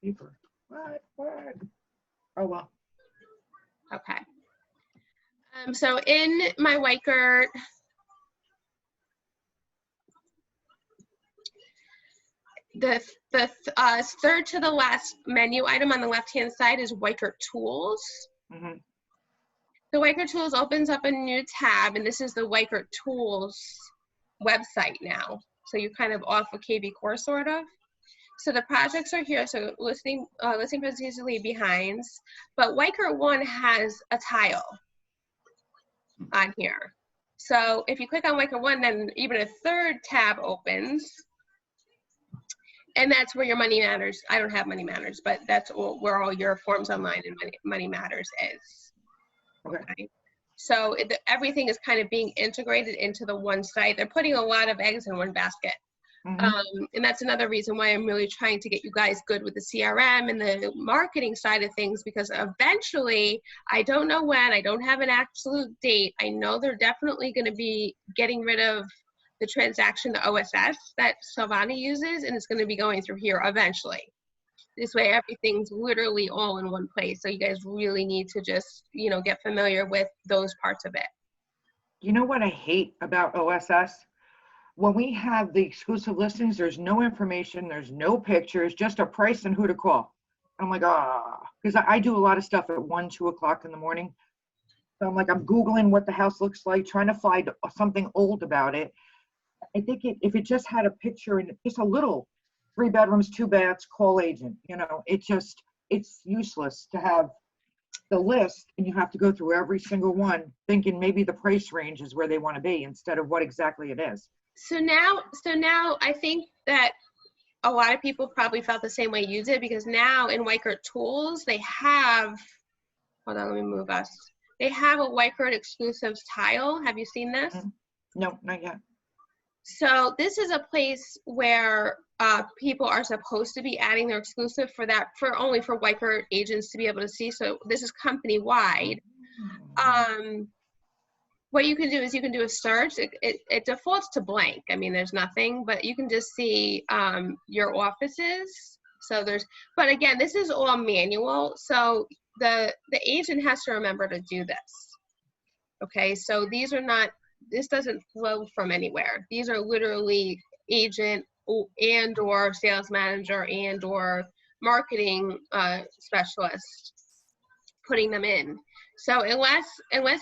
Paper. What? Oh, well. Okay. So in my Weichert, the third to the last menu item on the left-hand side is Weichert Tools. Mm-hmm. The Weichert Tools opens up a new tab, and this is the Weichert Tools website now. So you're kind of off of KV Core, sort of. So the projects are here. So listing presentations, leave behinds, but Weichert 1 has a tile on here. So if you click on Weichert 1, then even a third tab opens, and that's where your Money Matters. I don't have Money Matters, but that's where all your forms online and Money Matters is. Okay. So everything is kind of being integrated into the one site. They're putting a lot of eggs in one basket. Mm-hmm. And that's another reason why I'm really trying to get you guys good with the CRM and the marketing side of things, because eventually, I don't know when, I don't have an absolute date. I know they're definitely going to be getting rid of the transaction, the OSS that Silvana uses, and it's going to be going through here eventually. This way, everything's literally all in one place. So you guys really need to just, get familiar with those parts of it. You know what I hate about OSS? When we have the exclusive listings, there's no information, there's no pictures, just a price and who to call. I'm like, because I do a lot of stuff at 1, 2 o'clock in the morning. So I'm like, I'm Googling what the house looks like, trying to find something old about it. I think if it just had a picture and just a little 3 bedrooms, 2 baths, call agent, it's useless to have the list and you have to go through every single one thinking maybe the price range is where they want to be instead of what exactly it is. So now I think that a lot of people probably felt the same way you did, because now in Weichert Tools, they have, hold on, let me move us. They have a Weichert Exclusives tile. Have you seen this? No, not yet. So this is a place where people are supposed to be adding their exclusive only for Weichert agents to be able to see. So this is company wide. What you can do is you can do a search. It defaults to blank. I mean, there's nothing, but you can just see your offices. So but again, this is all manual. So the agent has to remember to do this. Okay, so this doesn't flow from anywhere. These are literally agent and or sales manager and or marketing specialist putting them in. So unless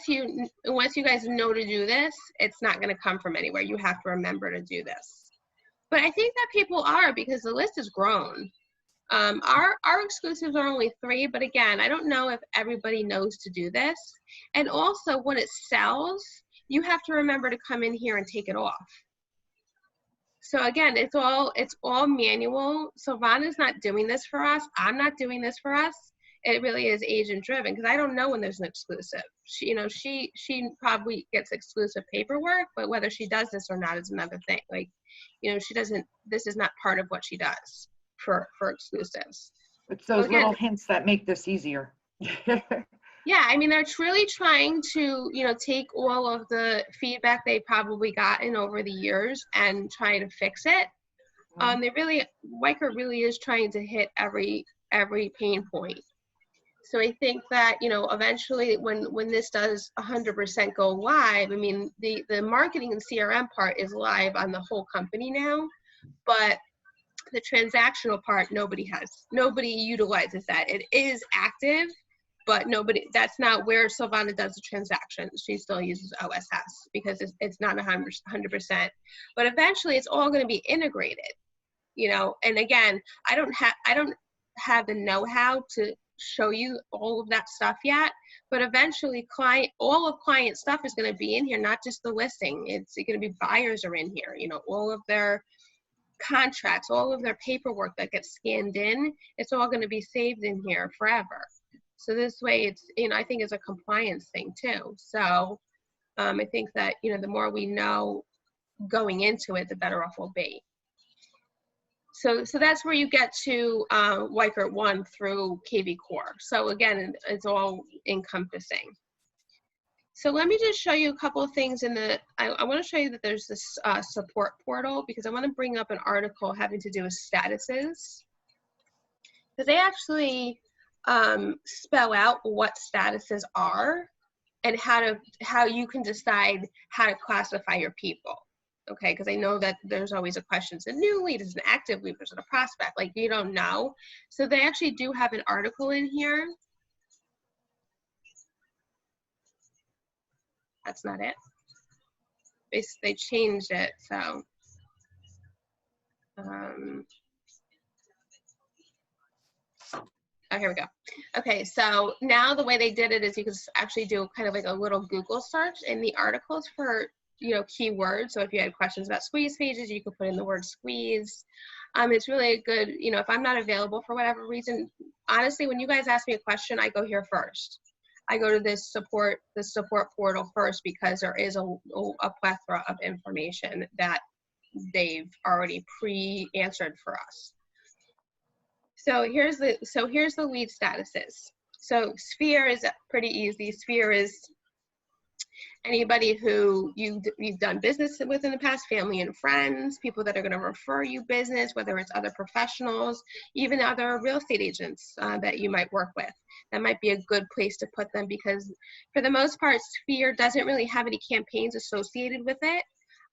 you guys know to do this, it's not going to come from anywhere. You have to remember to do this. But I think that people are, because the list has grown. Our exclusives are only 3, but again, I don't know if everybody knows to do this. And also, when it sells, you have to remember to come in here and take it off. So again, it's all manual. Silvana's not doing this for us. I'm not doing this for us. It really is agent driven, because I don't know when there's an exclusive. She probably gets exclusive paperwork, but whether she does this or not is another thing. Like, she doesn't. This is not part of what she does for exclusives. It's those little hints that make this easier. Yeah, I mean, they're really trying to, take all of the feedback they've probably gotten over the years and try to fix it. Weichert really is trying to hit every pain point. So I think that, eventually when this does 100% go live, I mean, the marketing and CRM part is live on the whole company now, but the transactional part, nobody utilizes that. It is active, but that's not where Silvana does the transactions. She still uses OSS because it's not 100%. But eventually it's all going to be integrated, and again, I don't have the know-how to show you all of that stuff yet, but eventually all of client stuff is going to be in here, not just the listing. It's going to be buyers are in here, all of their contracts, all of their paperwork that gets scanned in, it's all going to be saved in here forever. So this way it's, I think it's a compliance thing too. So I think that, the more we know going into it, the better off we'll be. So that's where you get to Weichert 1 through KV Core. So again, it's all encompassing. So let me just show you a couple of things I want to show you that there's this support portal, because I want to bring up an article having to do with statuses. because they actually spell out what statuses are and how you can decide how to classify your people. Okay, because I know that there's always a question. Is a new lead, is an active lead, is it a prospect? Like, you don't know. So they actually do have an article in here. That's not it. They changed it, so. Oh, here we go. Okay, so now the way they did it is you can actually do kind of like a little Google search in the articles for, you know, keywords. So if you had questions about squeeze pages, you could put in the word squeeze. It's really a good, you know, if I'm not available for whatever reason, honestly, when you guys ask me a question, I go here first. I go to this support portal first because there is a plethora of information that they've already pre-answered for us. So here's the lead statuses. So Sphere is pretty easy. Sphere is anybody who you've done business with in the past, family and friends, people that are going to refer you business, whether it's other professionals, even other real estate agents that you might work with. That might be a good place to put them because for the most part, Sphere doesn't really have any campaigns associated with it.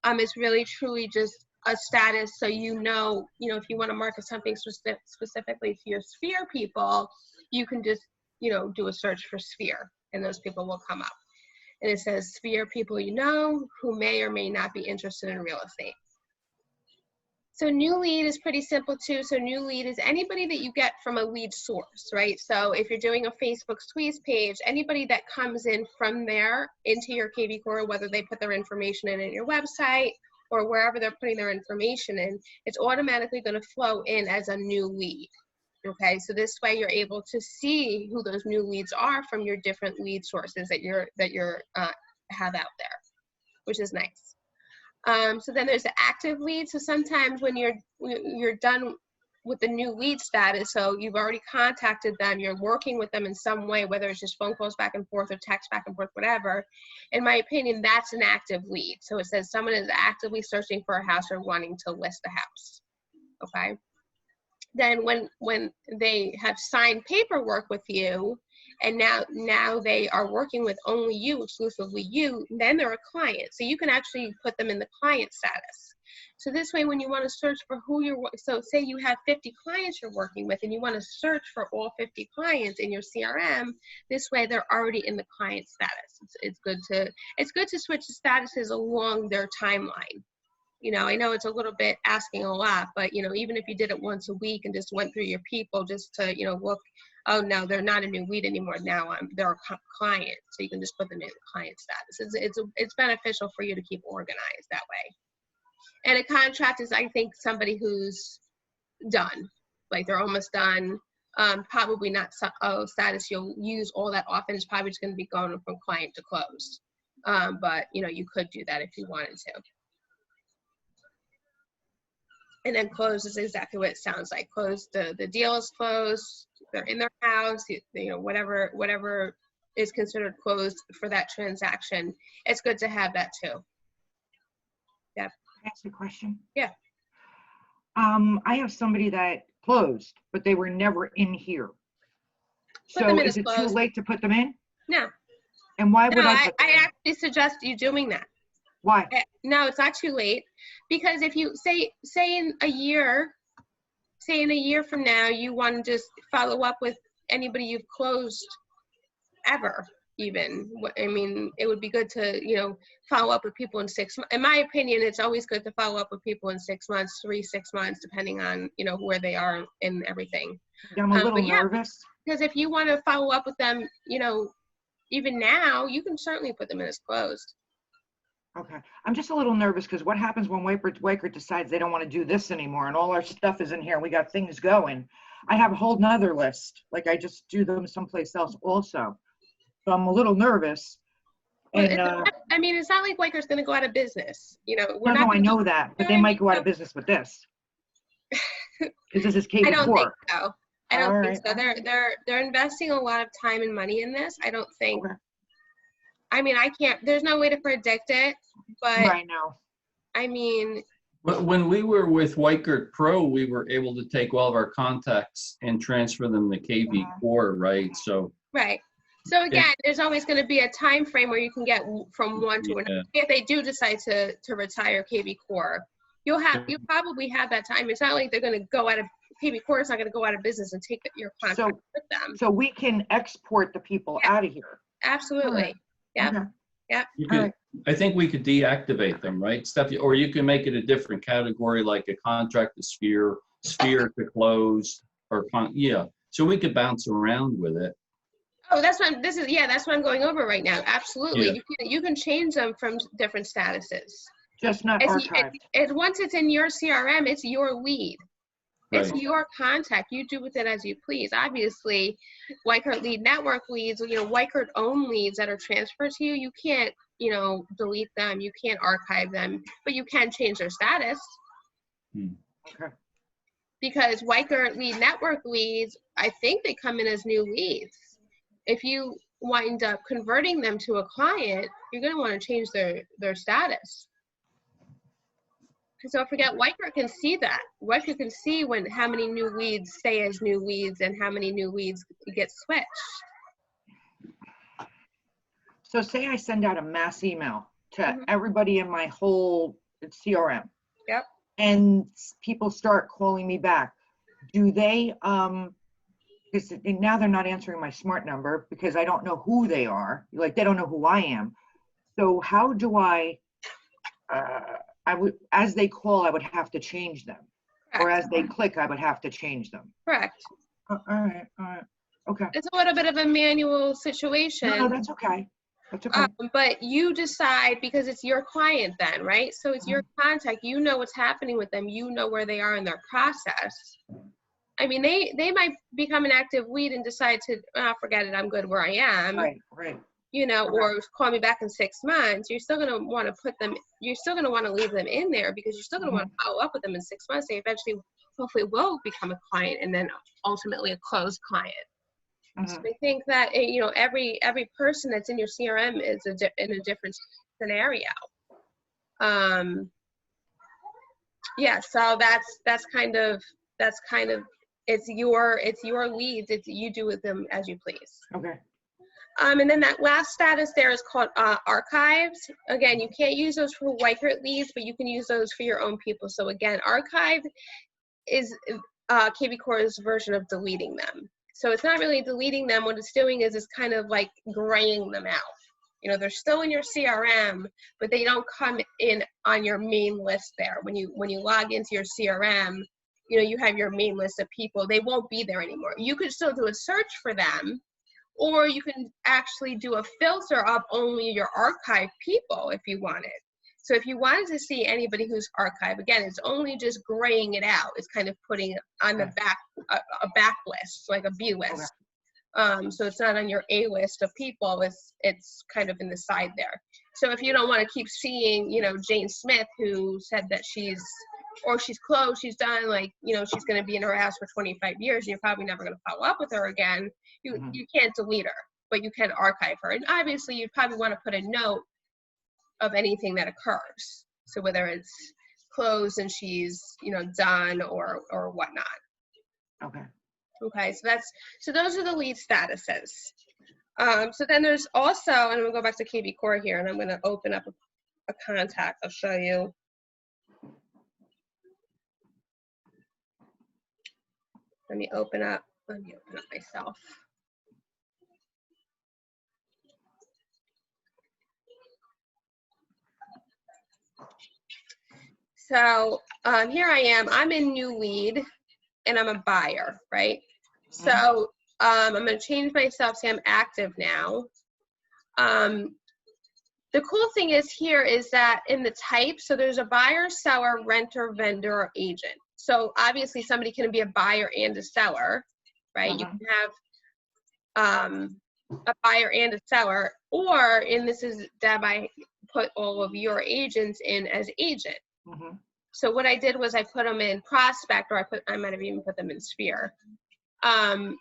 It's really truly just a status, so you know, if you want to market something specifically to your Sphere people, you can just, you know, do a search for Sphere, and those people will come up. And it says Sphere people you know who may or may not be interested in real estate. So new lead is pretty simple too. So new lead is anybody that you get from a lead source, right? So if you're doing a Facebook squeeze page, anybody that comes in from there into your kvCORE, whether they put their information in your website or wherever they're putting their information in, it's automatically going to flow in as a new lead. Okay, so this way you're able to see who those new leads are from your different lead sources that you're have out there, which is nice. So then there's the active lead. So sometimes when you're done with the new lead status, so you've already contacted them, you're working with them in some way, whether it's just phone calls back and forth or text back and forth, whatever. In my opinion, that's an active lead. So it says someone is actively searching for a house or wanting to list a house. Okay. Then when they have signed paperwork with you, and now they are working with only you, exclusively you, then they're a client. So you can actually put them in the client status. So this way, when you want to search for who you're, so say you have 50 clients you're working with and you want to search for all 50 clients in your CRM, this way they're already in the client status. It's good to switch the statuses along their timeline. You know, I know it's a little bit asking a lot, but, you know, even if you did it once a week and just went through your people just to, you know, look, oh, no, they're not a new lead anymore. Now they're a client. So you can just put them in client status. It's beneficial for you to keep organized that way. And a contract is, I think, somebody who's done, like they're almost done. Probably not a status you'll use all that often. It's probably just going to be going from client to close. But, you know, you could do that if you wanted to. And then close is exactly what it sounds like. Close, the deal is closed. They're in their house. You know, whatever is considered closed for that transaction. It's good to have that too. Yeah. Can I ask a question? Yeah. I have somebody that closed, but they were never in here. So is it too late to put them in? No. And why would I put them in? I actually suggest you doing that. Why? No, it's not too late, because if you say in a year from now, you want to just follow up with anybody you've closed ever, even. I mean, it would be good to, you know, follow up with people in 6 months. In my opinion, it's always good to follow up with people in 6 months, 6 months, depending on, you know, where they are and everything. I'm a little nervous. Because if you want to follow up with them, you know, even now, you can certainly put them in as closed. Okay. I'm just a little nervous because what happens when Weichert decides they don't want to do this anymore and all our stuff is in here and we got things going. I have a whole nother list. Like I just do them someplace else also. So I'm a little nervus. And I mean, it's not like Weichert's going to go out of business. You know, I know that, but they might go out of business with this. This is kvCORE. I don't think so. I don't think so. They're investing a lot of time and money in this. I don't think. Okay. I mean, there's no way to predict it, but right now. I mean, But when we were with Whitegert Pro, we were able to take all of our contacts and transfer them to KV Core, right? So Right. So again, there's always going to be a time frame where you can get from one to another. If they do decide to retire KV Core, you probably have that time. It's not like they're going to go out of KV Core is not going to go out of business and take your contract with them. So we can export the people out of here. Absolutely. Yep. Okay. Yep. you could, I think we could deactivate them, right? Stuff, or you can make it a different category, like a contract to sphere to close, or yeah. So we could bounce around with it. Oh, that's what that's what I'm going over right now. Absolutely. Yeah. You can change them from different statuses. Just not archived. Once it's in your CRM, it's your lead. Right. It's your contact. You do with it as you please. Obviously, Whitegert lead network leads, Whitegert own leads that are transferred to you, you can't, delete them. You can't archive them, but you can change their status. Okay. Because Whitegert lead network leads, I think they come in as new leads. If you wind up converting them to a client, you're going to want to change their status. So forget, Whitegert can see that. Whitegert can see how many new leads stay as new leads and how many new leads get switched. So say I send out a mass email to everybody in my whole CRM. Yep. And people start calling me back. Do they, because now they're not answering my smart number because I don't know who they are. Like, they don't know who I am. So how do I would, as they call, I would have to change them. Correct. Or as they click, I would have to change them. Correct. All right. Okay. It's a little bit of a manual situation. No, that's okay. That's okay. But you decide, because it's your client then, right? So it's your contact. You know what's happening with them. You know where they are in their process. I mean, they might become an active lead and decide to, forget it, I'm good where I am. Right. Or call me back in 6 months. You're still going to want to you're still going to want to leave them in there because you're still going to want to follow up with them in 6 months. They eventually, hopefully, will become a client and then ultimately a closed client. So I think that, every person that's in your CRM is in a different scenario. So that's kind of, it's your leads. You do with them as you please. Okay. And then that last status there is called archives. Again, you can't use those for Whitegert leads, but you can use those for your own people. So again, archive is KV Core's version of deleting them. So it's not really deleting them. What it's doing is it's kind of like graying them out. They're still in your CRM, but they don't come in on your main list there. When you log into your CRM, you have your main list of people. They won't be there anymore. You could still do a search for them, or you can actually do a filter of only your archive people if you wanted. So if you wanted to see anybody who's archived, again, it's only just graying it out. It's kind of putting on the back, a back list, like a B list. So it's not on your A list of people, it's kind of in the side there. So if you don't want to keep seeing, Jane Smith, who said that she's closed, she's done, she's going to be in her house for 25 years, and you're probably never going to follow up with her again, you can't delete her, but you can archive her. And obviously you'd probably want to put a note of anything that occurs. So whether it's closed and she's, done or whatnot. Okay, so those are the lead statuses. So then there's also, and I'm gonna go back to KV Core here, and I'm gonna open up a contact. I'll show you. Let me open up myself. So here I am, I'm in new lead and I'm a buyer, right? So I'm gonna change myself, say I'm active now. The cool thing is that in the type, so there's a buyer, seller, renter, vendor, or agent. So obviously somebody can be a buyer and a seller, right? You can have a buyer and a seller, and this is, Deb, I put all of your agents in as agent. So what I did was I put them in prospect, or I might have even put them in sphere. Now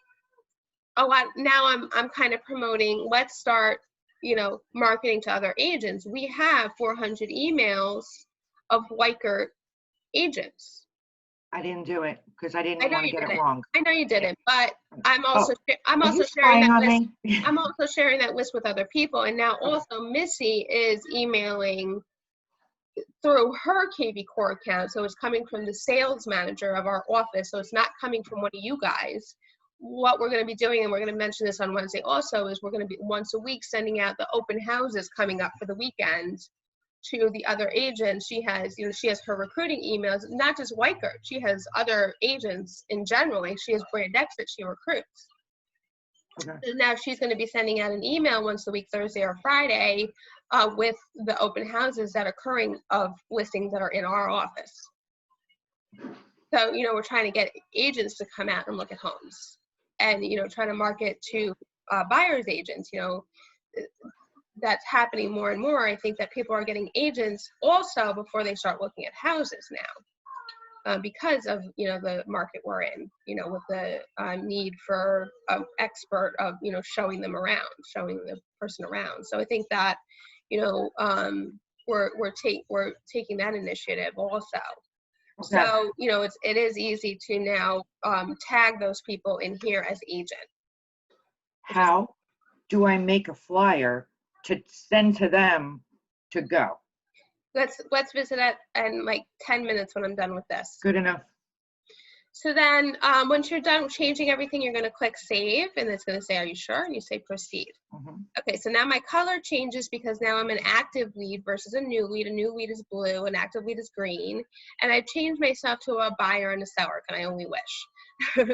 I'm kind of promoting, let's start, marketing to other agents. We have 400 emails of Whitegert agents. I didn't do it because I I didn't know want to you get it didn't. wrong. I know you didn't, but I'm also I'm Are also you sharing spying that on list. me? I'm also sharing that list with other people, and now also Missy is emailing through her KV Core account, so it's coming from the sales manager of our office, so it's not coming from one of you guys. What we're going to be doing, and we're going to mention this on Wednesday also, is we're going to be once a week sending out the open houses coming up for the weekend to the other agents. She has, she has her recruiting emails, not just Weichert, she has other agents in general, like she has Brand X that she recruits. Okay. So now she's going to be sending out an email once a week, Thursday or Friday, with the open houses that are occurring of listings that are in our office. So, we're trying to get agents to come out and look at homes and, try to market to buyer's agents, that's happening more and more. I think that people are getting agents also before they start looking at houses now, because of the market we're in, with the need for an expert of showing them around, showing the person around. So I think that we're taking that initiative also. Okay. So it is easy to now tag those people in here as agent. How do I make a flyer to send to them to go? Let's visit that in like 10 minutes when I'm done with this. Good enough. So then once you're done changing everything, you're going to click save, and it's going to say, are you sure? And you say proceed. Mhm. Okay, so now my color changes because now I'm an active lead versus a new lead. A new lead is blue, an active lead is green. And I've changed myself to a buyer and a seller, and I only wish.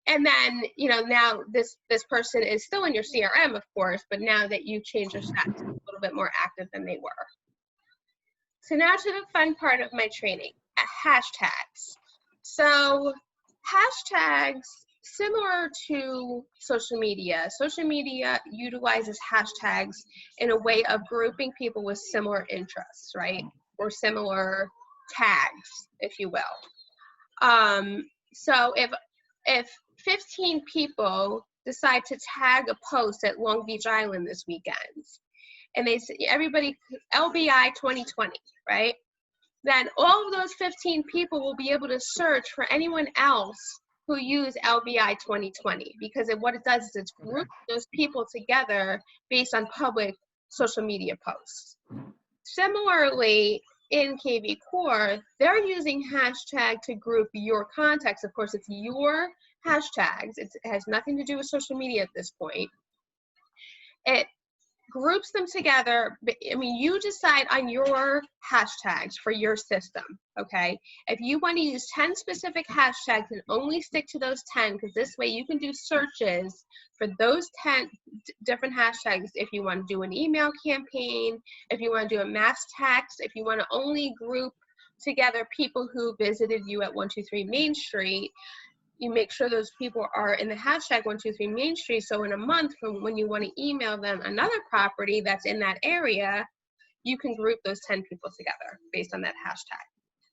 And then, now this person is still in your CRM, of course, but now that you've changed your stats, it's a little bit more active than they were. So now to the fun part of my training, hashtags. So hashtags, similar to social media utilizes hashtags in a way of grouping people with similar interests, right? Or similar tags, if you will. So if 15 people decide to tag a post at Long Beach Island this weekend, and they say everybody LBI 2020, right? Then all of those 15 people will be able to search for anyone else who use LBI 2020, because what it does is it's groups those people together based on public social media posts. Similarly, in KV Core, they're using hashtag to group your contacts. Of course, it's your hashtags. It has nothing to do with social media at this point. It groups them together. I mean, you decide on your hashtags for your system, okay? If you want to use 10 specific hashtags and only stick to those 10, because this way you can do searches for those 10 different hashtags. If you want to do an email campaign, if you want to do a mass text, if you want to only group together people who visited you at 123 Main Street, you make sure those people are in the hashtag 123 Main Street. So in a month from when you want to email them another property that's in that area, you can group those 10 people together based on that hashtag.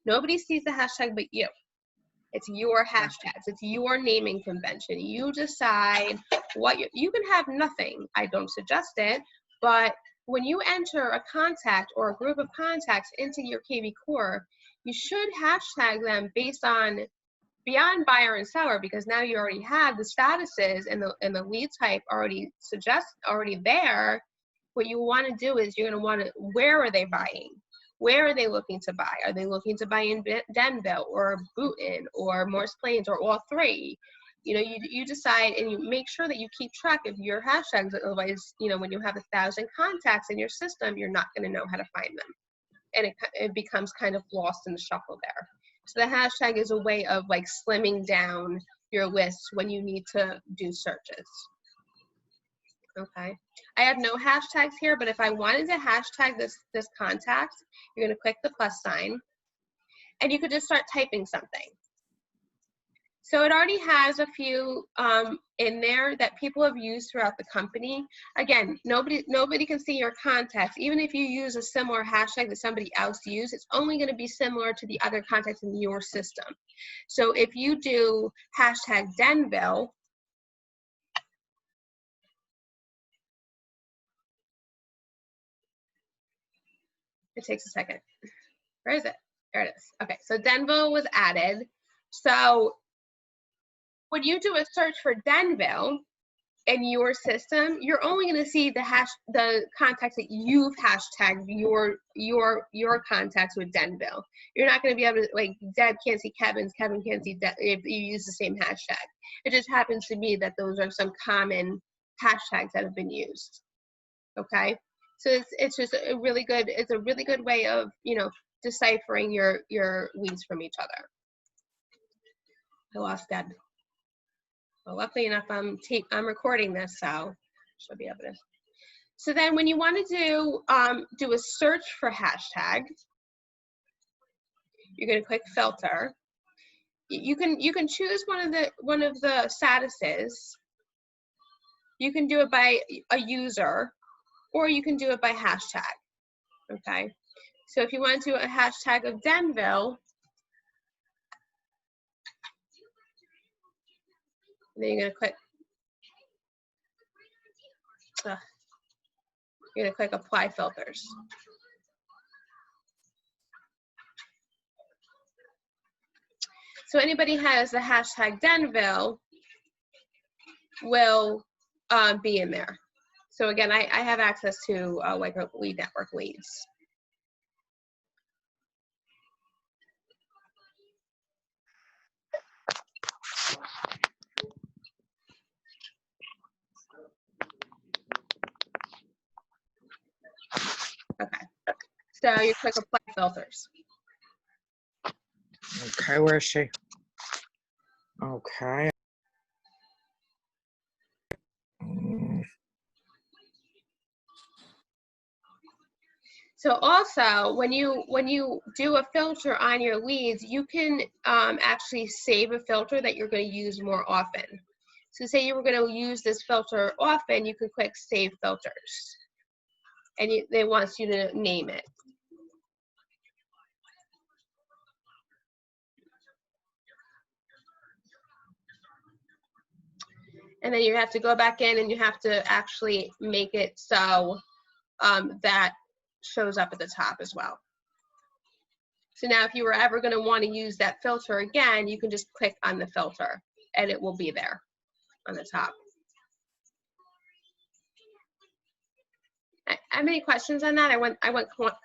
Nobody sees the hashtag but you. It's your hashtags. It's your naming convention. You decide what you can have nothing. I don't suggest it, but when you enter a contact or a group of contacts into your KV Core, you should hashtag them based on beyond buyer and seller, because now you already have the statuses and the lead type already there. What you want to do is you're going to want to, where are they buying? Where are they looking to buy? Are they looking to buy in Denville or Boonton or Morris Plains or all three? You decide, and you make sure that you keep track of your hashtags. Otherwise, when you have 1,000 contacts in your system, you're not going to know how to find them. And it becomes kind of lost in the shuffle there. So the hashtag is a way of like slimming down your list when you need to do searches. Okay. I have no hashtags here, but if I wanted to hashtag this contact, you're going to click the plus sign and you could just start typing something. So it already has a few in there that people have used throughout the company. Again, nobody can see your contacts. Even if you use a similar hashtag that somebody else used, it's only going to be similar to the other contacts in your system. So if you do hashtag Denville, it takes a second. Where is it? There it is. Okay, so Denville was added. So when you do a search for Denville in your system, you're only going to see the contacts that you've hashtagged your contacts with Denville. You're not going to be able to, like, Deb can't see Kevin's, Kevin can't see Deb if you use the same hashtag. It just happens to be that those are some common hashtags that have been used. Okay, so it's just a really good way of, you know, deciphering your leads from each other. I lost Deb. Well, luckily enough, I'm recording this, so she'll be able to. So then, when you want to do a search for hashtag, you're going to click filter. You can choose one of the statuses. You can do it by a user, or you can do it by hashtag. Okay. So if you want to do a hashtag of Denville, then you're going to click. You're going to click apply filters. So anybody has the hashtag Denville will be in there. So again, I have access to like a lead network leads. Okay, so you click apply filters. Okay, where is she? Okay. So also, when you do a filter on your leads, you can actually save a filter that you're going to use more often. So say you were going to use this filter often, you can click Save Filters, and they want you to name it. And then you have to go back in and you have to actually make it so that shows up at the top as well. So now if you were ever going to want to use that filter again, you can just click on the filter and it will be there on the top. I have any questions on that? I went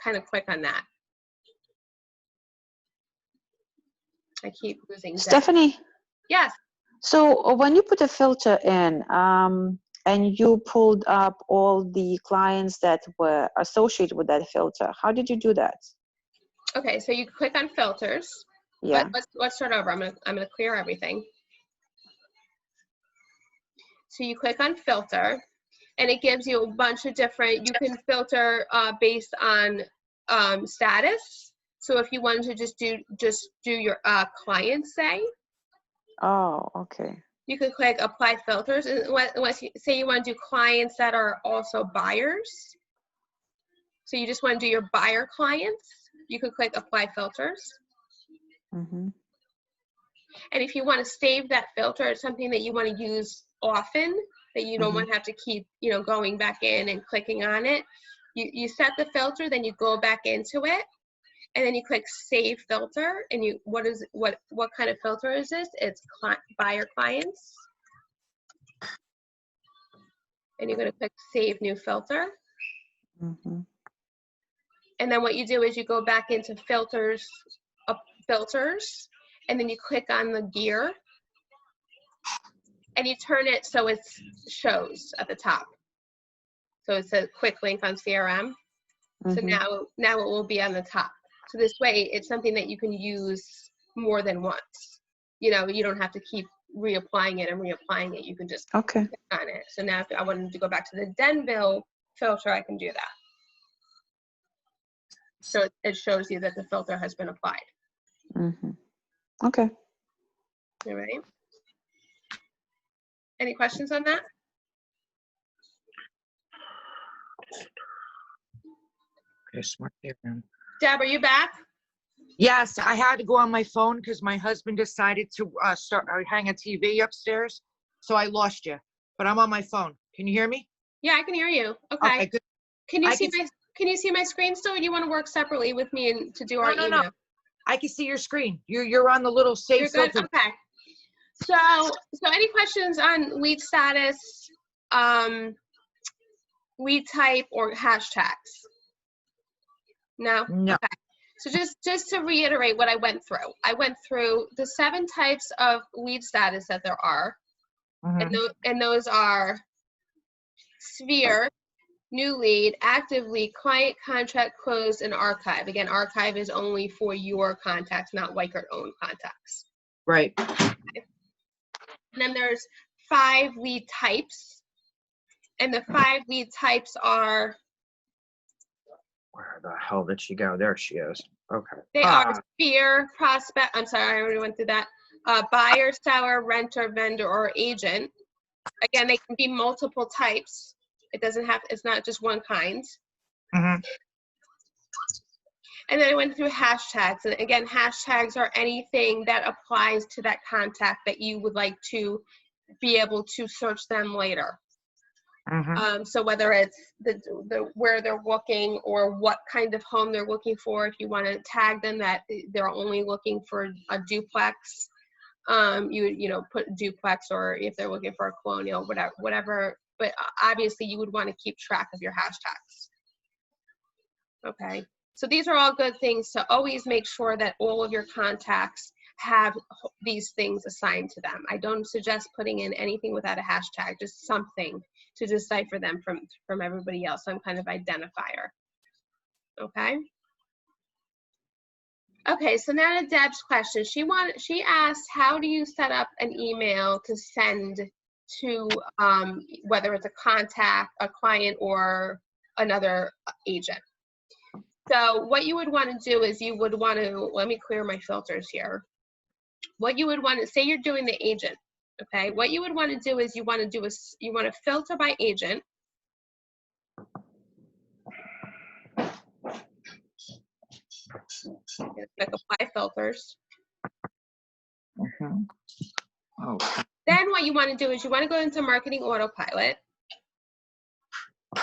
kind of quick on that. I keep losing Stephanie? Yes. So when you put a filter in and you pulled up all the clients that were associated with that filter, how did you do that? Okay, so you click on filters. Yeah. But let's start over. I'm gonna clear everything. So you click on filter, and it gives you a bunch of different. You can filter based on status. So if you wanted to just do your clients, Oh, okay. you could click apply filters, and say you want to do clients that are also buyers. So you just want to do your buyer clients, you could click apply filters. Mm-hmm. And if you want to save that filter, it's something that you want to use often, that you don't want to have to keep, you know, going back in and clicking on it. You set the filter, then you go back into it, and then you click save filter, and what kind of filter is this? It's buyer clients. And you're going to click save new filter. Mm-hmm. And then what you do is you go back into filters, and then you click on the gear, and you turn it so it shows at the top. So it's a quick link on CRM. So now it will be on the top. So this way, it's something that you can use more than once. You know, you don't have to keep reapplying it and reapplying it. You can just click on it. So now if I wanted to go back to the Denville filter, I can do that. So it shows you that the filter has been applied. Mm-hmm. Okay. All right. Any questions on that? Okay, smart CRM. Deb, are you back? Yes, I had to go on my phone because my husband decided to hang a TV upstairs, so I lost you. But I'm on my phone. Can you hear me? Yeah, I can hear you. Okay. Okay, good. Can you see my screen still, or do you want to work separately with me and to do our email? I can see your screen. You're on the little You're save good? filter. Okay. So any questions on lead status, lead type, or hashtags? No? No. Okay. So just to reiterate what I went through the 7 types of lead status that there are, Mhm. and those are sphere, new lead, active lead, client, contract, closed, and archive. Again, archive is only for your contacts, not Weichert-owned contacts. Right. And then there's 5 lead types, and the 5 lead types are, Where the hell did she go? There she is. Okay. they are sphere, prospect, I'm sorry, I already went through that, buyer, seller, renter, vendor, or agent. Again, they can be multiple types. It's not just one kind. Mhm. And then I went through hashtags. And again, hashtags are anything that applies to that contact that you would like to be able to search them later. Mhm. So whether it's the where they're looking or what kind of home they're looking for, if you want to tag them that they're only looking for a duplex, you know, put duplex, or if they're looking for a colonial, whatever. But obviously you would want to keep track of your hashtags. Okay. So these are all good things to always make sure that all of your contacts have these things assigned to them. I don't suggest putting in anything without a hashtag, just something to decipher them from everybody else, some kind of identifier. Okay. Okay, so now to Deb's question. She asked, how do you set up an email to send to whether it's a contact, a client, or another agent? So what you would want to do is you would want to, let me clear my filters here. What you would want to say, you're doing the agent, okay? What you would want to do is you want to filter by agent. Like apply filters. Mhm. Oh. Then what you want to do is you want to go into marketing autopilot.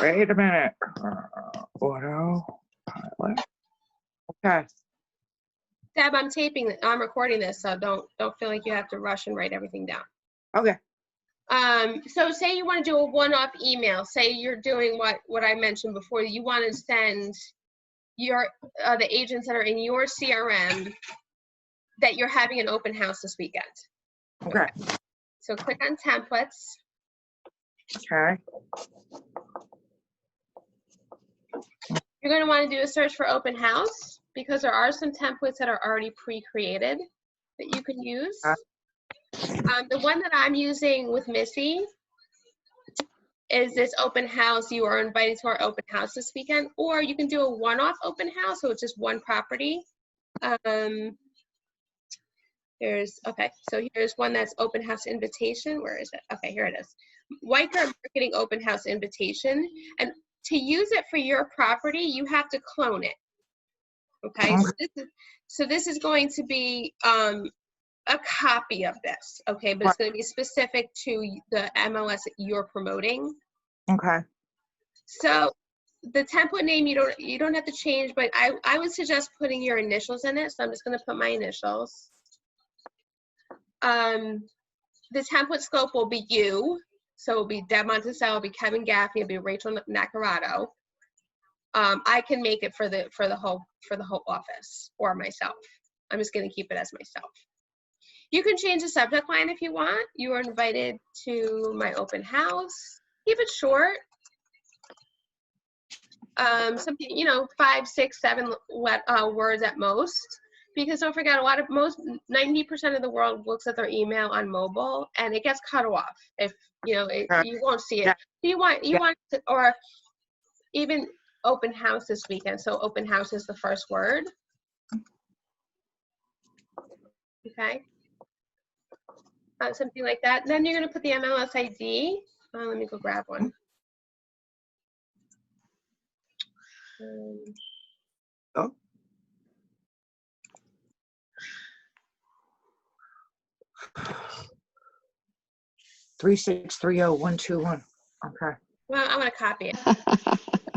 Wait a minute. Autopilot. Okay. Deb, I'm recording this, so don't feel like you have to rush and write everything down. Okay. So say you want to do a one-off email. Say you're doing what I mentioned before. You want to send your the agents that are in your CRM that you're having an open house this weekend. Okay. So click on templates. Okay. You're going to want to do a search for open house because there are some templates that are already pre-created that you can use. The one that I'm using with Missy is this open house. You are invited to our open house this weekend, or you can do a one-off open house, so it's just one property. Here's one that's open house invitation. Where is it? Okay, here it is. Weichert Marketing Open House Invitation. And to use it for your property, you have to clone it. Okay, so this is going to be a copy of this, okay, but it's going to be specific to the MLS that you're promoting. Okay. So the template name you don't have to change, but I would suggest putting your initials in it. So I'm just going to put my initials. The template scope will be you. So it'll be Deb Monticello, it'll be Kevin Gaffney, it'll be Rachel Nacarado. I can make it for the whole office or myself. I'm just going to keep it as myself. You can change the subject line if you want. You are invited to my open house. Keep it short. Something, 5, 6, 7 words at most. Because don't forget, 90% of the world looks at their email on mobile, and it gets cut off if you won't see it. You want to, or even open house this weekend. So open house is the first word. Okay. Something like that. And then you're going to put the MLS ID. Let me go grab one. Oh. Three 630-121. Okay. Well, I'm going to copy it.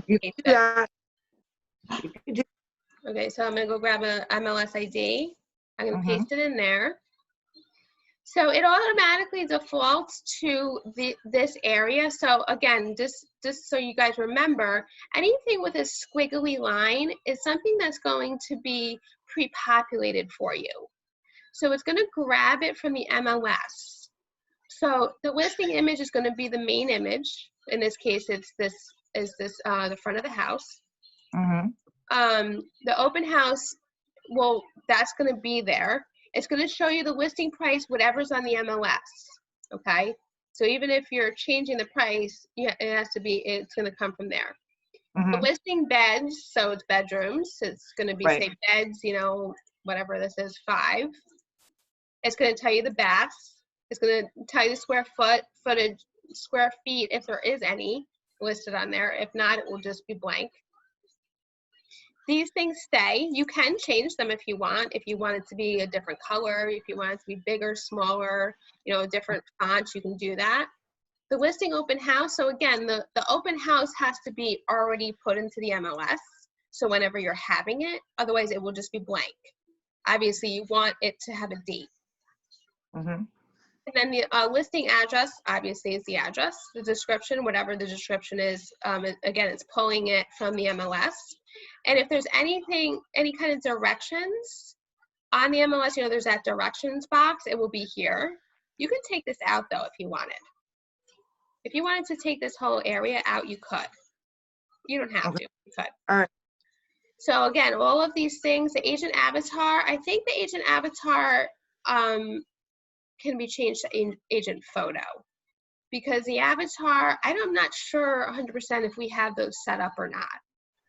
You can do that. You can do Okay, so I'm gonna go grab a MLS ID. I'm gonna Mhm. paste it in there. So it automatically defaults to this area. So again, just so you guys remember, anything with a squiggly line is something that's going to be pre-populated for you. So it's gonna grab it from the MLS. So the listing image is gonna be the main image. In this case, it's the front of the house. Mhm. The open house, well, that's going to be there. It's going to show you the listing price, whatever's on the MLS. Okay. So even if you're changing the price, it has to be, it's going to come from there. The Mhm. listing beds, so it's bedrooms. It's going to be, Right. say, beds, you know, whatever this is, 5. It's going to tell you the baths. It's going to tell you the square feet, if there is any listed on there. If not, it will just be blank. These things stay. You can change them if you want. If you want it to be a different color, if you want it to be bigger, smaller, you know, different fonts, you can do that. The listing open house, so again, the open house has to be already put into the MLS. So whenever you're having it, otherwise it will just be blank. Obviously, you want it to have a date. Mhm. And then the listing address, obviously, is the address. The description, whatever the description is, again, it's pulling it from the MLS. And if there's anything, any kind of directions on the MLS, you know, there's that directions box, it will be here. You can take this out, though, if you wanted. If you wanted to take this whole area out, you could. You don't have to, you could. All right. So again, all of these things, the agent avatar, I think the agent avatar, can be changed to agent photo, because the avatar, I'm not sure 100% if we have those set up or not.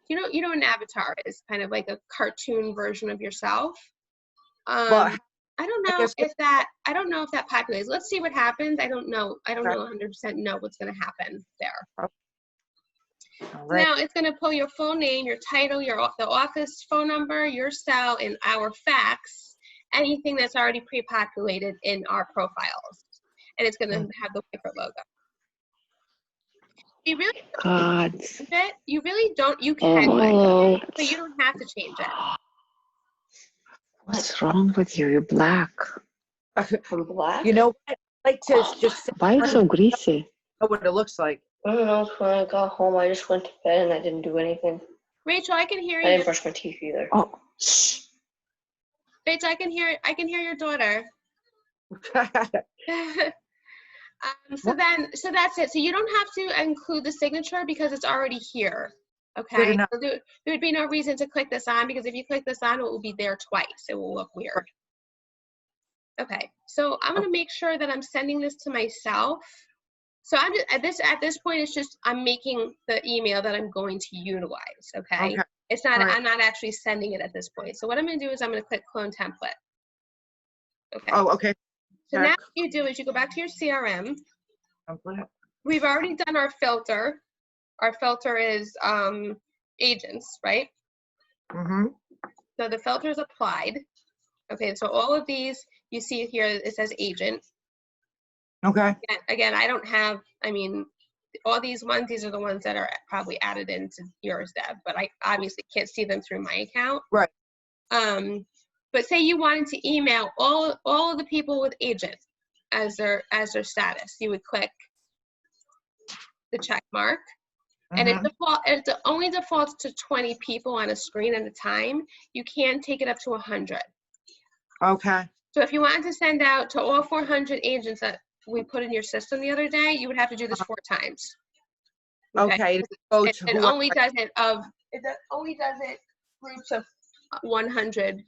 You know what an avatar is, kind of like a cartoon version of yourself. Well, I don't know guess if that populates. Let's see what happens. I don't know 100% know what's going to happen there. all right. Now it's going to pull your full name, your title, the office phone number, your cell, and our fax, anything that's already pre-populated in our profiles. And it's going to have the Wayfair logo. You really God. you really don't, you can, Oh, but you don't have to change it. what's wrong with you? You're black. I'm black? You know, what? I like to just Why are you so greasy? know what it looks like. I don't know. When I got home, I just went to bed and I didn't do anything. Rachel, I can hear I didn't you. brush my teeth either. Oh, shh. Rachel, I can hear your daughter. So that's it. So you don't have to include the signature because it's already here. Good Okay. enough. So there would be no reason to click this on, because if you click this on, it will be there twice. It will look weird. Okay. So I'm gonna make sure that I'm sending this to myself. So I'm just at this point, it's just I'm making the email that I'm going to utilize. Okay. Okay. It's not. All right. I'm not actually sending it at this point. So what I'm gonna do is I'm gonna click clone template. Okay. Oh, okay. So now what you do is you go back to your CRM. Template. We've already done our filter. Our filter is agents, right? Mm-hmm. So the filter is applied. Okay, so all of these you see here, it says agent. Okay. Again, I don't have, I mean, all these ones, these are the ones that are probably added into yours, Deb, but I obviously can't see them through my account. Right. But say you wanted to email all of the people with agent as their status, you would click the check mark. And it only defaults to 20 people on a screen at a time. You can take it up to 100. Okay. So if you wanted to send out to all 400 agents that we put in your system the other day, you would have to do this 4 times. Okay. It only does it groups of 100,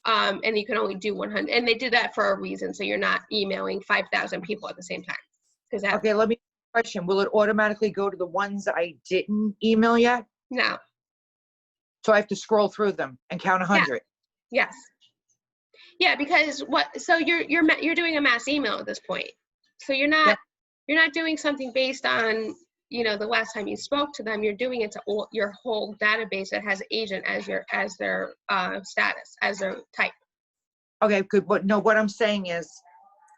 and you can only do 100. And they did that for a reason, so you're not emailing 5,000 people at the same time. Okay. Let me question. Will it automatically go to the ones that I didn't email yet? No. So I have to scroll through them and count 100. Yes. Yeah, because so you're doing a mass email at this point. So you're not doing something based on, you know, the last time you spoke to them. You're doing it to your whole database that has agent as their status, as their type. Okay, good. But no, what I'm saying is,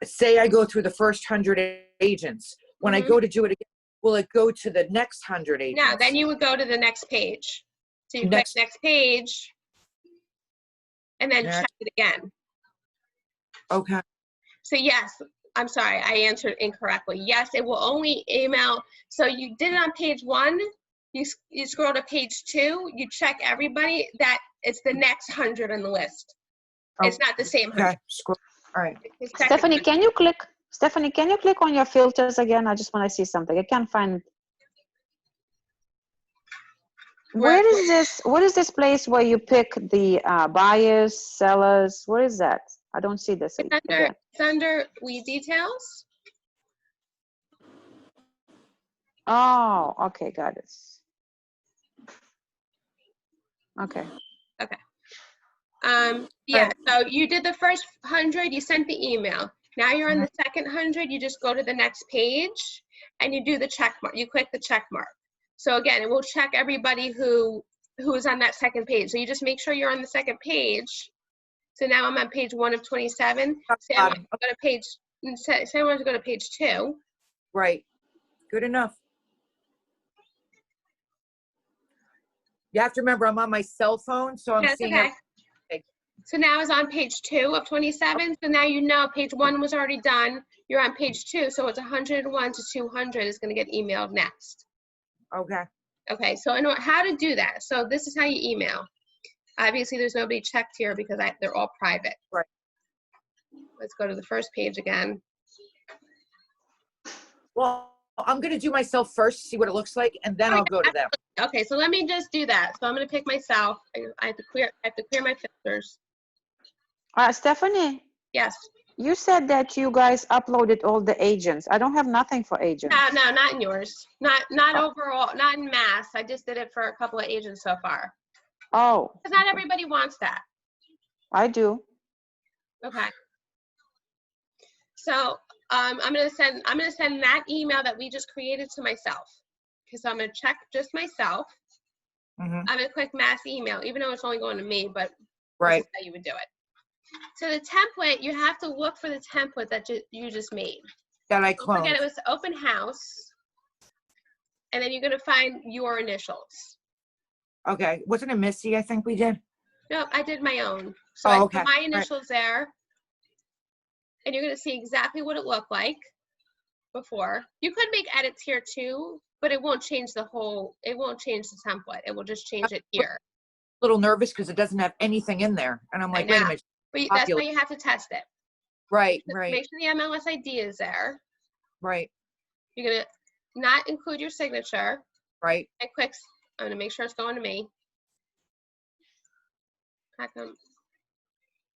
say I go through the first 100 agents. When I go to do it again, will it go to the next 100 agents? No, then you would go to the next page. So you click next page, and then Next. check it again. Okay. So yes, I'm sorry, I answered incorrectly. Yes, it will only email. So you did it on page 1, you scroll to page 2, you check everybody, that it's the next 100 on the list. It's not the same 100. Okay. Scroll. All right. It's second Stephanie, 100. can you click on your filters again? I just want to see something. I can't find. Where- What is this place where you pick the buyers, sellers? What is that? I don't see this again. It's under lead details. Oh, okay, got it. Okay. Yeah, so you did the first 100, you sent the email. Now you're on the second 100, you just go to the next page and you do the check mark. You click the check mark. So again, it will check everybody who is on that second page. So you just make sure you're on the second page. So now I'm on page 1 of 27. Say I want to go to page, say I want to go to page 2. Right. Good enough. You have to remember, I'm on my cell phone, so I'm That's seeing. okay. So now it's on page 2 of 27. So now you know page 1 was already done. You're on page 2. So it's 101 to 200 is going to get emailed next. Okay. Okay, so how to do that. So this is how you email. Obviously, there's nobody checked here because they're all private. Right. Let's go to the first page again. Well, I'm going to do myself first, see what it looks like, and then I'll go to them. Okay, so let me just do that. So I'm going to pick myself. I have to clear my filters. Stephanie, Yes. you said that you guys uploaded all the agents. I don't have nothing for agents. No, not in yours. Not overall, not in mass. I just did it for a couple of agents so far. Oh. Because not everybody wants that. I do. Okay. So I'm gonna send that email that we just created to myself. Okay, so I'm gonna check just myself. Mhm. I'm gonna click mass email, even though it's only going to me, but Right. this is how you would do it. So the template, you have to look for the template that you just made. That I Don't forget cloned. it was open house, and then you're gonna find your initials. Okay. Wasn't it Missy, I think we did? No, I did my own. So Oh, I okay. put my Right. initials there, and you're gonna see exactly what it looked like before. You could make edits here too, but it won't change the template. It will just change it here. A little nervous because it doesn't have anything in there. And I'm like, wait a know. minute. But that's why you have to test it. Right, Just right, Make sure the MLS ID is there. right, You're gonna not include your signature. right. And click. I'm gonna make sure it's going to me. How come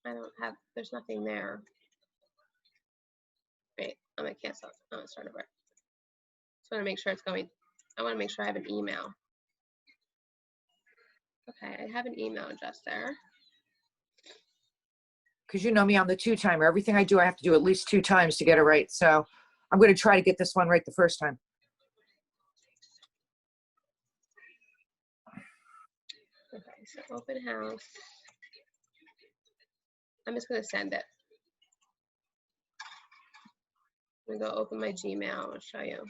I don't have? There's nothing there. Wait, I'm gonna cancel. I'm gonna start over. Just want to make sure it's going. I want to make sure I have an email. Okay, I have an email address there. Because you know me, I'm the 2-timer. Everything I do, I have to do at least 2 times to get it right. So I'm going to try to get this one right the first time. Okay, so open house. I'm just gonna send it. I'm gonna go open my Gmail. I'll show you.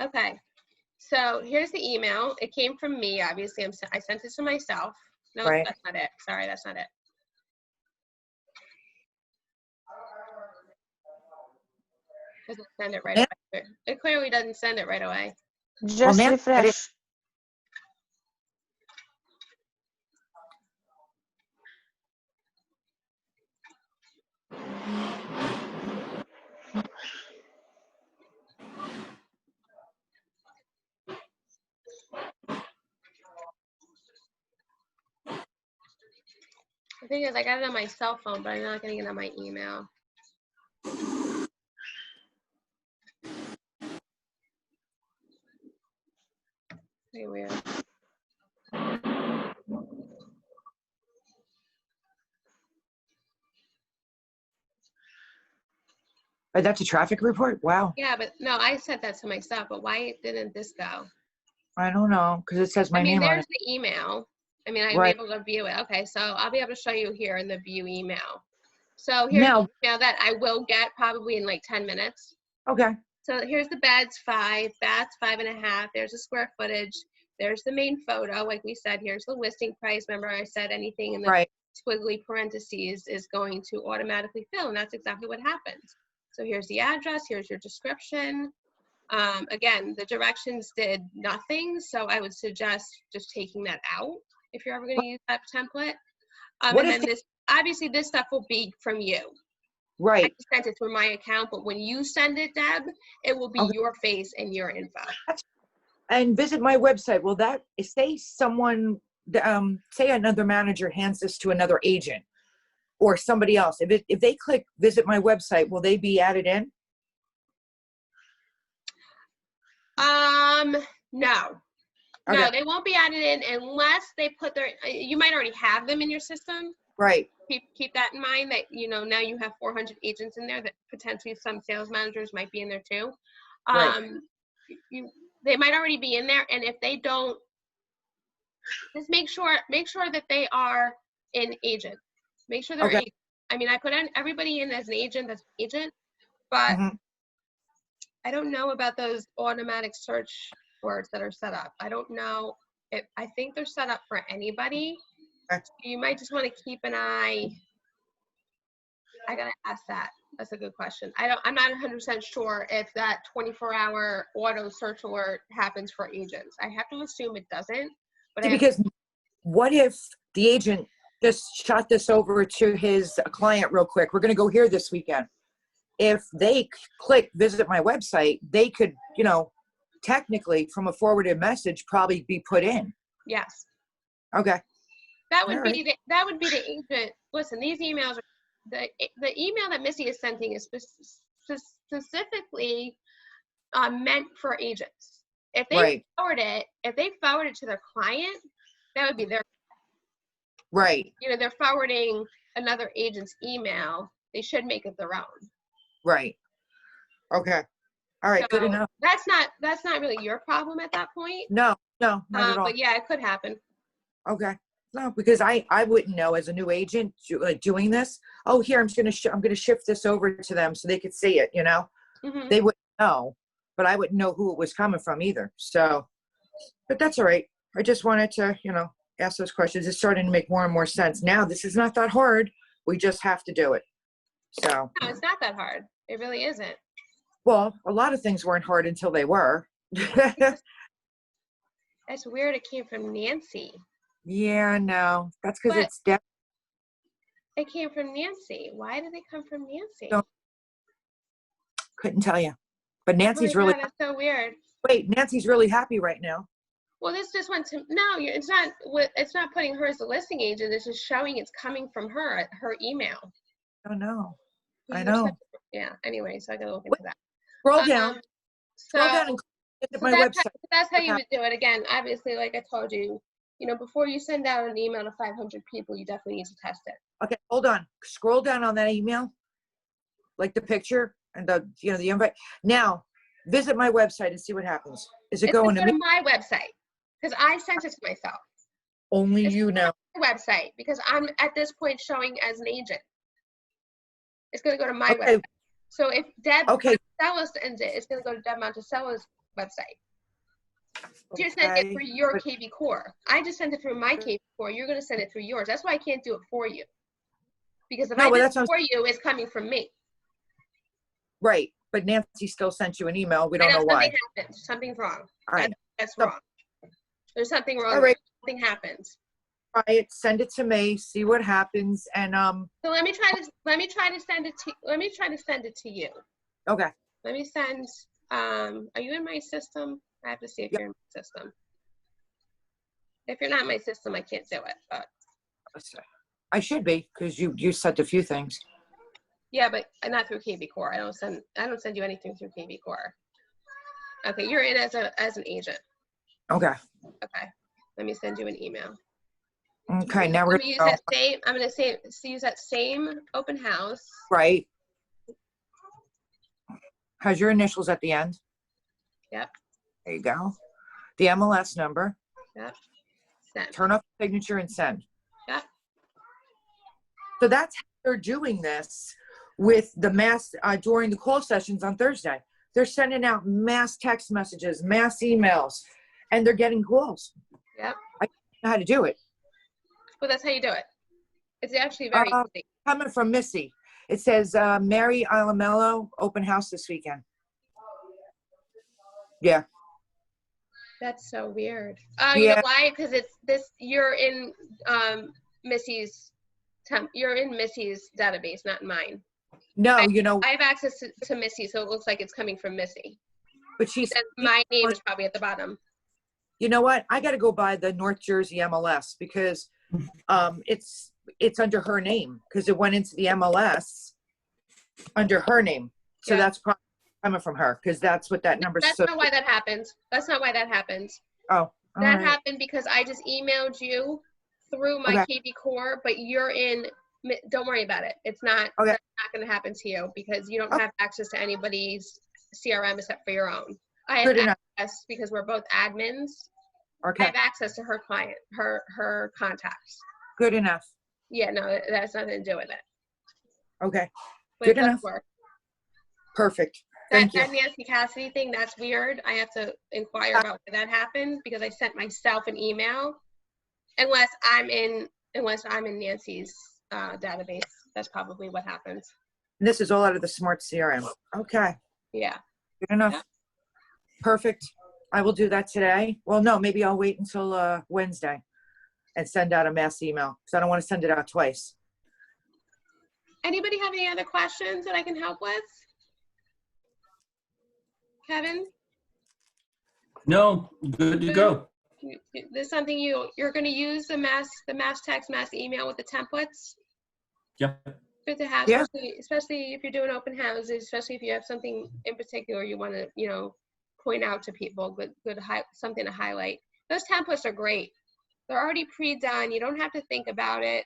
Okay, so here's the email. It came from me, obviously. I sent it to myself. No, Right. That's not it. Sorry, that's not it. Doesn't send it right away. It clearly doesn't send it right away. Just now- refresh. The thing is, I got it on my cell phone, but I'm not getting it on my email. Very weird. Oh, that's a traffic report? Wow. Yeah, but no, I sent that to myself, but why didn't this go? I don't know. Because it says my I mean, name on there's it. the email. I mean, I'm Right. able to view it. Okay, so I'll be able to show you here in the view email. So here's Now- the email that I will get probably in like 10 minutes. Okay. So here's the beds, 5, baths, 5.5. There's the square footage. There's the main photo. Like we said, here's the listing price. Remember I said anything in the Right. squiggly parentheses is going to automatically fill, and that's exactly what happens. So here's the address, here's your description. Again, the directions did nothing, so I would suggest just taking that out if you're ever going to use that template. What And if then this, obviously this stuff will be from you. I Right. just sent it through my account, but when you send it, Deb, it will be Okay. your face and your info. And visit my website. Will that say someone, say another manager hands this to another agent or somebody else? If they click visit my website, will they be added in? No. Okay. No, they won't be added in unless they put their, you might already have them in your system. Right. Keep that in mind that, now you have 400 agents in there that potentially some sales managers might be in there too. Right. They might already be in there, and if they don't, just make sure that they are an agent. Make sure they're Okay. agent. I mean, I put everybody in as an agent, but Mhm. I don't know about those automatic search words that are set up. I don't know if, I think they're set up for anybody. Okay. You might just want to keep an eye. I gotta ask that. That's a good question. I'm not 100% sure if that 24-hour auto search alert happens for agents. I have to assume it doesn't. But See, because what if the agent just shot this over to his client real quick? We're going to go here this weekend. If they click visit my website, they could, technically from a forwarded message probably be put in. yes, Okay. that would All be the agent. Listen, these emails are the email that Missy is sending is specifically meant for agents. If they Right. forward it to their client, that would be their, Right. they're forwarding another agent's email. They should make it their own. Right. Okay. All right. Good So enough. that's not really your problem at that point. No, not at all. But yeah, it could happen. Okay. No, because I wouldn't know as a new agent doing this. Oh, here I'm going to shift this over to them so they could see it. Mhm. They wouldn't know, but I wouldn't know who it was coming from either. So, but that's all right. I just wanted to, ask those questions. It's starting to make more and more sense now. This is not that hard. We just have to do it. So, No, it's not that hard. It really isn't. well, a lot of things weren't hard until they were. That's weird. It came from Nancy. Yeah, no, that's because But- it's Deb. It came from Nancy. Why did they come from Nancy? No. Couldn't tell you, but Oh my Nancy's really, God, that's so weird. wait, Nancy's really happy right now. Well, this just went to, no, it's not putting her as the listing agent. It's just showing it's coming from her email. Oh, no. I We were know. sent- Yeah, anyway, so I gotta look into that. Scroll down, scroll down So, and visit so my that's website. that's how you would do it. Again, obviously, like I told you, before you send out an email to 500 people, you definitely need to test it. Okay, hold on. Scroll down on that email, like the picture and the invite. Now, visit my website and see what happens. Is it It's going gonna to go me? to my website because I sent it to myself. Only It's you know. My website because I'm at this point showing as an agent. It's gonna go to my Okay, website. So if Deb okay. Monticello sends it, it's gonna go to Deb Monticello's website. You sent it Okay, through your but- KV Core. I just sent it through my KV Core. You're gonna send it through yours. That's why I can't do it for you. Because if No, I but do that's it what for you, it's coming from me. Right, but Nancy still sent you an email. We I don't know why. something happened. Something's wrong. All right, That's So- wrong. There's something wrong. all right, Something happens. try it, send it to me, see what happens, and, So let me try to send it to you. okay. Let me send, are you in my system? I have to see if Yep. you're in my system. If you're not in my system, I can't do it, but I should be, because you sent a few things. yeah, but not through KV Core. I don't send you anything through KV Core. Okay, you're in as an agent. Okay, Okay, let me send you an email. okay, now we're I'm gonna use gonna that same, I'm gonna say, use that same open house. right. Has your initials at the end? Yep. There you go. The MLS number. Yep. Send. Turn off the signature and send. Yep. So that's they're doing this with the mass during the call sessions on Thursday. They're sending out mass text messages, mass emails, and they're getting calls. Yep. I don't know how to do it. Well, that's how you do it. It's actually very easy. Coming from Missy. It says Mary Ilamello, open house this weekend. Yeah. That's so weird. You know Yeah. why? Because it's this. You're in Missy's you're in Missy's database, not mine. No, I you know, have access to Missy, so it looks like it's coming from Missy. but she's, Then my name is probably at the bottom. you know what? I got to go by the North Jersey MLS because it's under her name because it went into the MLS under her name. So Yeah. that's probably coming from her because that's what that number That's so. not why that happens. That's not why that happens. Oh, all That right. happened because I just emailed you through my KV Core, but you're in. Don't worry about it. It's not. Okay. That's not going to happen to you because you don't Okay. have access to anybody's CRM except for your own. I have Good enough. access because we're both admins. I Okay, have access to her client, her contacts. good enough. Yeah, no, that has nothing to do with it. Okay, But Good it does enough. work. perfect. That, Thank you. that Nancy Cassidy thing, that's weird. I have to inquire about why that happened because I sent myself an email. Unless I'm in Nancy's database, that's probably what happens. This is all out of the smart CRM. Okay, Yeah. good enough. Yeah. Perfect. I will do that today. Well, no, maybe I'll wait until Wednesday and send out a mass email because I don't want to send it out twice. Anybody have any other questions that I can help with? Kevin, No, good to go. there's something you're going to use the mass text, mass email with the templates. Yeah. Good to have, Yeah. especially if you're doing open houses, especially if you have something in particular you want to, point out to people, something to highlight. Those templates are great. They're already pre-done. You don't have to think about it.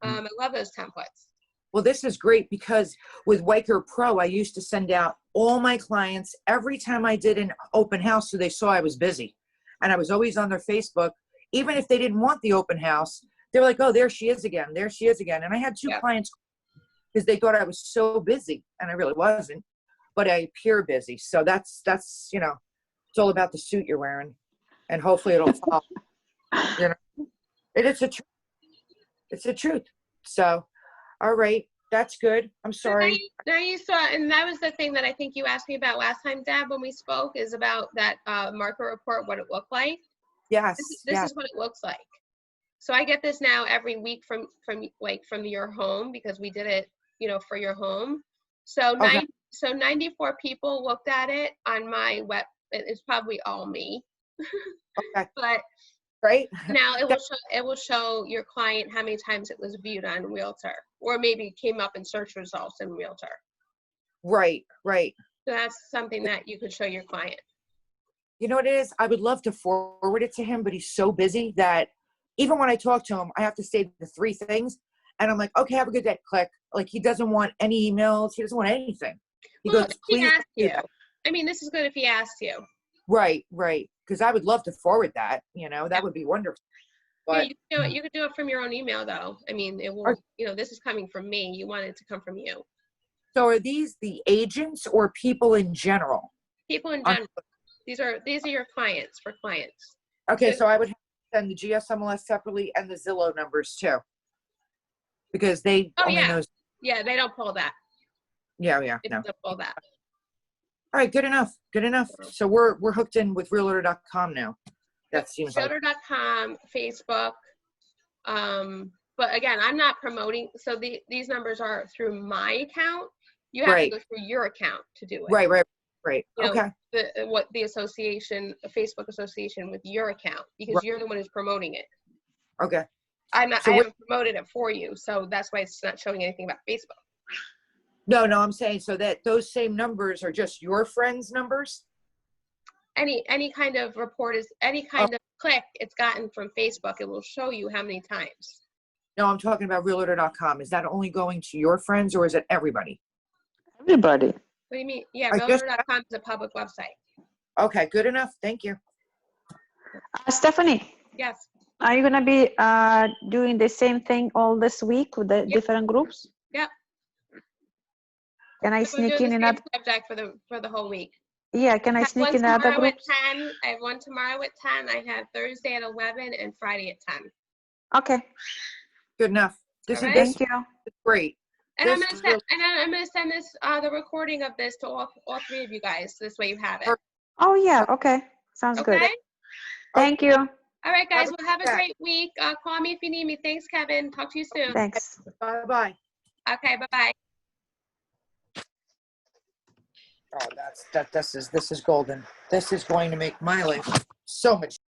I love those templates. Well, this is great because with Wyker Pro, I used to send out all my clients every time I did an open house so they saw I was busy. And I was always on their Facebook. Even if they didn't want the open house, they were like, oh, there she is again. There she is again. And I had two Yeah. clients because they thought I was so busy and I really wasn't, but I appear busy. So that's, it's all about the suit you're wearing and hopefully it'll fall. It's the truth. It's the truth. So, all right. That's good. I'm sorry. Now you saw, and that was the thing that I think you asked me about last time, Deb, when we spoke, is about that market report, what it looked like. Yes. This yes. is what it looks like. So I get this now every week from your home because we did it, for your home. So Okay. 94 people looked at it on my web. It's probably all me. Okay. But Right. now it will show your client how many times it was viewed on Realtor, or maybe it came up in search results in Realtor. Right. Right. So that's something that you could show your client. You know what it is? I would love to forward it to him, but he's so busy that even when I talk to him, I have to say the three things. And I'm like, okay, have a good day. Click. Like he doesn't want any emails. He doesn't want anything. He Well, goes, if he please. asked do you. that." I mean, this is good if he asked you. Right. Right. Because I would love to forward that. That would be wonderful. Yeah, But you could do it from your own email, though. I mean, it will. This is coming from me. You want it to come from you. so are these the agents or people in general? People in general. These are your clients for clients. Okay. So I would have to send the GSMLS separately and the Zillow numbers too. Because they Oh, only yeah. know. Yeah, they don't pull that. Yeah. They No. don't pull that. All right, good enough. Good enough. So we're hooked in with Realtor.com now. That seems like. Realtor.com, Facebook. But again, I'm not promoting. So these numbers are through my account. You have Right. to go through your account to do it. Right. You know, Okay. The association, the Facebook association with your account, because Right. you're the one who's promoting it. Okay. I'm not. So I what- haven't promoted it for you, so that's why it's not showing anything about Facebook. No, I'm saying so that those same numbers are just your friends' numbers? Any kind of report is any kind of click it's gotten from Facebook. It will show you how many times. No, I'm talking about Realtor.com. Is that only going to your friends or is it everybody? Everybody. What do you mean? Yeah, I just- Realtor.com is a public website. Okay, good enough. Thank you. Stephanie, Yes. are you gonna be doing the same thing all this week with the different groups? Yep. Can I So we're sneak doing in the same another? subject for the whole week. Yeah, can I have sneak one in other tomorrow at groups? 10. I have one tomorrow at 10. I have Thursday at 11 and Friday at 10. Okay, Good enough. This All is right. this thank you. is great. And I'm This gonna is send really and I'm gonna send this the recording of this to all three of you guys. So this way you have it. Perfect. Oh, yeah, okay, sounds good. Okay. Thank you, All right, guys. Have a Well, have a good day. great week. Call me if you need me. Thanks, Kevin. Talk to you soon. thanks. Bye-bye. Okay. Bye bye. Oh, this is golden. This is going to make my life so much